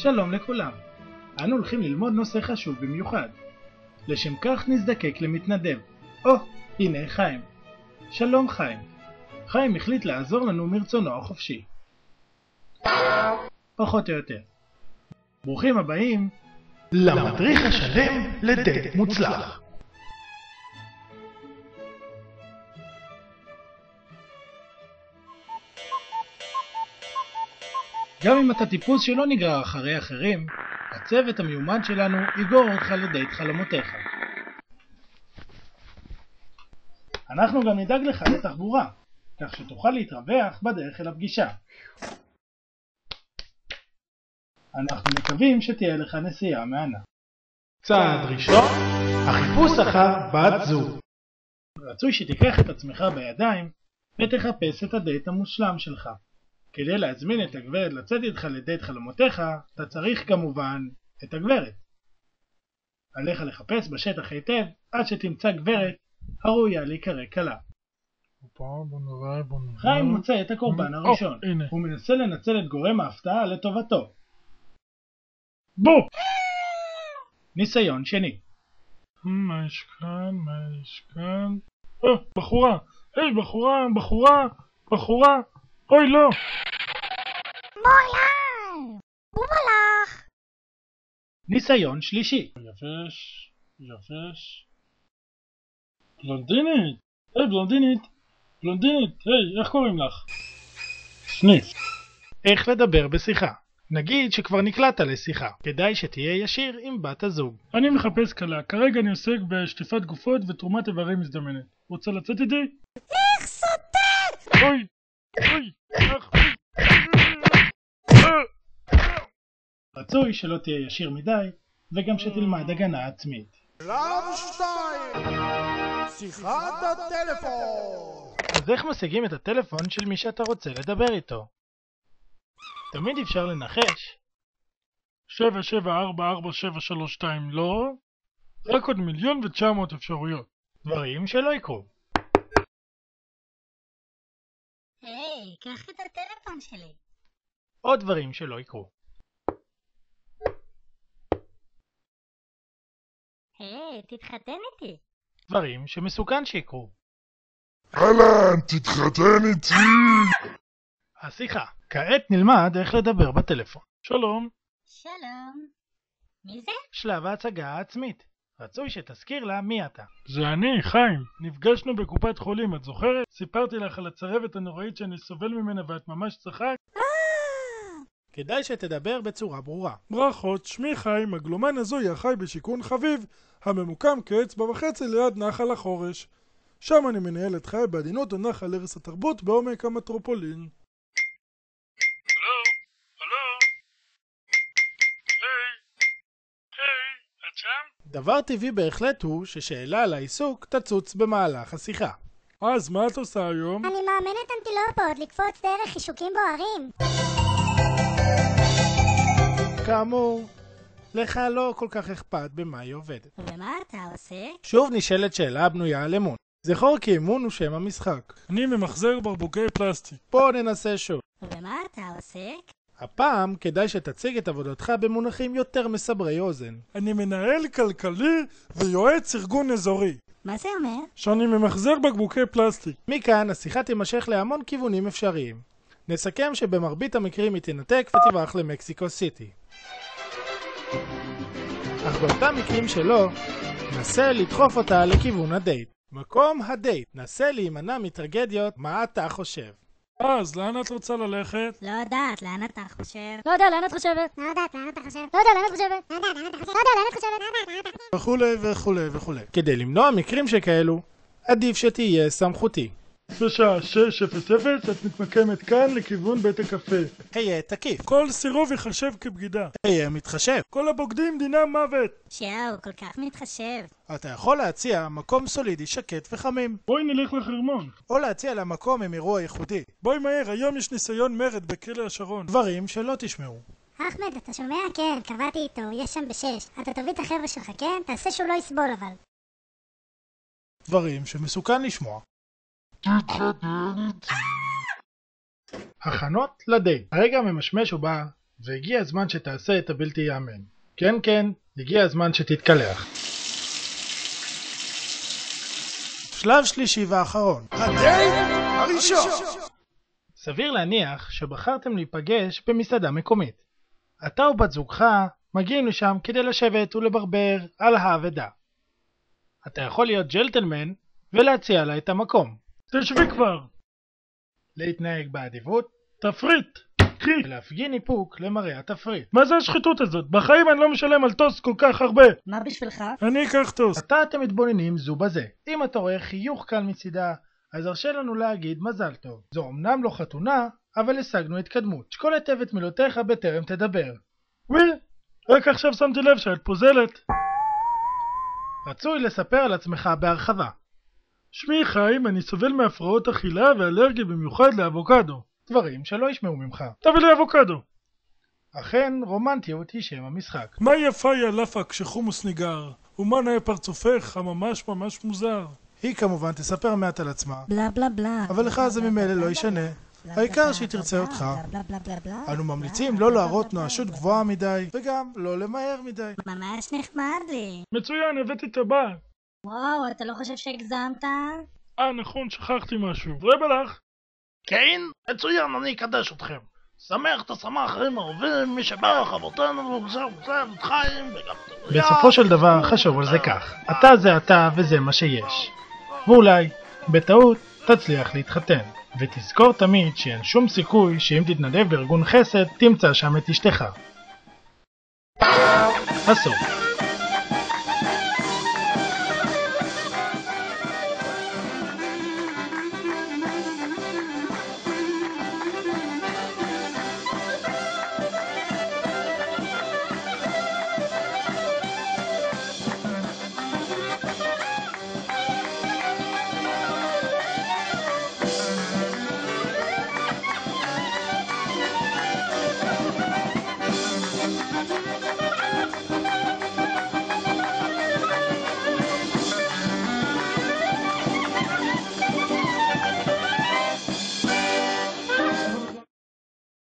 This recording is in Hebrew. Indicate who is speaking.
Speaker 1: שלום לכולם. אנו הולכים ללמוד נושא חשוב במיוחד. לשם כך נזדקק למתנדב. הנה חיים. שלום חיים. חיים החליט לעזור לנו מרצונו החופשי. פחות או יותר. ברוכים הבאים
Speaker 2: למדריך השלם לדייט מוצלח.
Speaker 1: גם אם אתה טיפוס שלא נגרר אחרי אחרים, הצוות המיומן שלנו יגרור אותך לדייט חלומותיך. אנחנו גם נדאג לך לתחבורה, כך שתוכל להתרווח בדרך אל הפגישה. אנחנו מקווים שתהיה לך נסיעה מהנה.
Speaker 2: צעד ראשון, החיפוש אחר בת זוג.
Speaker 1: רצוי שתיקח את עצמך בידיים ותחפש את הדייט המושלם שלך. כדי להזמין את הגברת לצאת איתך לדייט חלומותיך, אתה צריך כמובן את הגברת. עליך לחפש בשטח היטב עד שתמצא גברת הראויה להיקרא כלה. חיים מוצא את הקורבן הראשון. הוא מנסה לנצל את גורם ההפתעה לטובתו. בוא! ניסיון שני.
Speaker 2: מה יש כאן? בחורה! היי, בחורה! אוי, לא!
Speaker 3: מויאל! הוא מלאך!
Speaker 1: ניסיון שלישי.
Speaker 2: יבש. בלונדינית! היי, בלונדינית! היי, איך קוראים לך? סניף.
Speaker 1: איך לדבר בשיחה. נגיד שכבר נקלעת לשיחה. כדאי שתהיה ישיר עם בת הזוג.
Speaker 2: אני מחפש כלה. כרגע אני עוסק בשטיפת גופות ותרומת איברים מזדמנת. רוצה לצאת איתי?
Speaker 3: איך סוטה!
Speaker 2: אוי!
Speaker 1: רצוי שלא תהיה ישיר מדי, וגם שתלמד הגנה עצמית.
Speaker 4: שלב 2. שיחת הטלפון.
Speaker 1: אז איך משיגים את הטלפון של מי שאתה רוצה לדבר איתו? תמיד אפשר לנחש.
Speaker 2: 7744732 לא, רק עוד 1,900,000 אפשרויות.
Speaker 1: דברים שלא יקרו.
Speaker 3: היי, קח את הטלפון שלי.
Speaker 1: עוד דברים שלא יקרו.
Speaker 3: היי, תתחתן איתי.
Speaker 1: דברים שמסוכן שיקרו.
Speaker 5: אהלן, תתחתן איתי!
Speaker 1: השיחה. כעת נלמד איך לדבר בטלפון.
Speaker 2: שלום.
Speaker 3: מי זה?
Speaker 1: שלב ההצגה העצמית. רצוי שתזכיר לה מי אתה.
Speaker 2: זה אני, חיים. נפגשנו בקופת חולים, את זוכרת? סיפרתי לך על הצרבת הנוראית שאני סובל ממנה ואת ממש צחקת?
Speaker 1: כדאי שתדבר בצורה ברורה.
Speaker 2: ברכות, שמי חיים, הגלומן הזוי החי בשיכון חביב, הממוקם כאצבע וחצי ליד נחל החורש. שם אני מנהל את חיי בעדינות הנחל ערש התרבות בעומק המטרופולין.
Speaker 1: דבר טבעי בהחלט הוא ששאלה על העיסוק תצוץ במהלך השיחה.
Speaker 2: אז מה את עושה היום?
Speaker 3: אני מאמנת אנטילופות לקפוץ דרך חישוקים בוערים.
Speaker 1: כאמור, לך לא כל כך אכפת במה היא עובדת.
Speaker 3: ומה אתה עושה?
Speaker 1: שוב נשאלת שאלה בנויה על אמון. זכור כי אמון הוא שם המשחק.
Speaker 2: אני ממחזר בקבוקי פלסטיק.
Speaker 1: בוא ננסה שוב.
Speaker 3: ומה אתה עוסק?
Speaker 1: הפעם כדאי שתציג את עבודתך במונחים יותר מסברי אוזן.
Speaker 2: אני מנהל כלכלי ויועץ ארגון אזורי.
Speaker 3: מה זה אומר?
Speaker 2: שאני ממחזר בקבוקי פלסטיק.
Speaker 1: מכאן השיחה תימשך להמון כיוונים אפשריים. נסכם שבמרבית המקרים היא תנתק ותברח למקסיקו סיטי. אך באותם מקרים שלא, נסה לדחוף אותה לכיוון הדייט. מקום הדייט. נסה להימנע מטרגדיות מה אתה חושב.
Speaker 2: אז לאן את רוצה ללכת?
Speaker 3: לא יודעת, לאן אתה חושב? לא יודע, לאן את חושבת? לא יודעת, לאן אתה חושב? לא יודע, לאן את חושבת? לא יודע, לאן אתה חושבת? לא יודע, לאן את חושבת?
Speaker 1: וכולי. כדי למנוע מקרים שכאלו, עדיף שתהיה סמכותי.
Speaker 2: בשעה 6:00 את מתמקמת כאן לכיוון בית הקפה.
Speaker 1: היה תקיף.
Speaker 2: כל סירוב יחשב כבגידה.
Speaker 1: היה מתחשב.
Speaker 2: כל הבוגדים דינם מוות.
Speaker 3: הוא כל כך מתחשב.
Speaker 1: אתה יכול להציע מקום סולידי, שקט וחמים.
Speaker 2: בואי נלך לחרמון.
Speaker 1: או להציע למקום עם אירוע ייחודי.
Speaker 2: בואי מהר, היום יש ניסיון מרד בכלא השרון.
Speaker 1: דברים שלא תשמעו.
Speaker 3: אחמד, אתה שומע? כן, קבעתי איתו, יש שם ב6. אתה תביא את החבר'ה שלך, כן? תעשה שהוא לא יסבול אבל.
Speaker 1: דברים שמסוכן לשמוע. הכנות לדייט. הרגע הממשמש ובא והגיע הזמן שתעשה את הבלתי יאמן. כן, כן, הגיע הזמן שתתקלח.
Speaker 2: שלב שלישי ואחרון.
Speaker 4: הדייט הראשון.
Speaker 1: סביר להניח שבחרתם להיפגש במסעדה מקומית. אתה ובת זוגך מגיעים לשם כדי לשבת ולברבר על האבדה. אתה יכול להיות ג'לטלמן ולהציע לה את המקום.
Speaker 2: תשבי כבר.
Speaker 1: להתנהג באדיבות
Speaker 2: תפריט. קחי.
Speaker 1: ולהפגין איפוק למראה התפריט.
Speaker 2: מה זה השחיתות הזאת? בחיים אני לא משלם על טוס כל כך הרבה.
Speaker 3: מה בשבילך?
Speaker 2: אני אקח טוס.
Speaker 1: עתה אתם מתבוננים זו בזה. אם אתה רואה חיוך קל מצידה, אז הרשה לנו להגיד מזל טוב. זו אמנם לא חתונה, אבל השגנו התקדמות. שקול היטב את מילותיך בטרם תדבר.
Speaker 2: רק עכשיו שמתי לב שאת פוזלת.
Speaker 1: רצוי לספר על עצמך בהרחבה.
Speaker 2: שמי חיים, אני סובל מהפרעות אכילה ואלרגיה במיוחד לאבוקדו.
Speaker 1: דברים שלא ישמעו ממך.
Speaker 2: תביא לי אבוקדו.
Speaker 1: אכן, רומנטיות היא שם המשחק.
Speaker 2: מה יפה היא הלפה כשחומוס ניגר? ומה נהיה פרצופך הממש ממש מוזר?
Speaker 6: היא כמובן תספר מעט על עצמה,
Speaker 3: בלה בלה בלה.
Speaker 6: אבל לך זה ממילא לא ישנה. העיקר שהיא תרצה אותך.
Speaker 3: בלה בלה בלה בלה.
Speaker 6: אנו ממליצים לא להראות נואשות גבוהה מדי, וגם לא למהר מדי.
Speaker 3: ממש נחמד לי.
Speaker 2: מצוין, הבאתי טבעת.
Speaker 3: וואו, אתה לא חושב שהגזמת?
Speaker 2: נכון, שכחתי משהו. רבה לך.
Speaker 7: כן, מצוין, אני אקדש אתכם. שמח תשמח אחרים אהובים, מי שברך אבותינו וגזר את חיים וגם...
Speaker 1: בסופו של דבר חשוב על זה כך. אתה זה אתה וזה מה שיש. ואולי, בטעות, תצליח להתחתן. ותזכור תמיד שאין שום סיכוי שאם תתנדב בארגון חסד תמצא שם את אשתך. הסוף.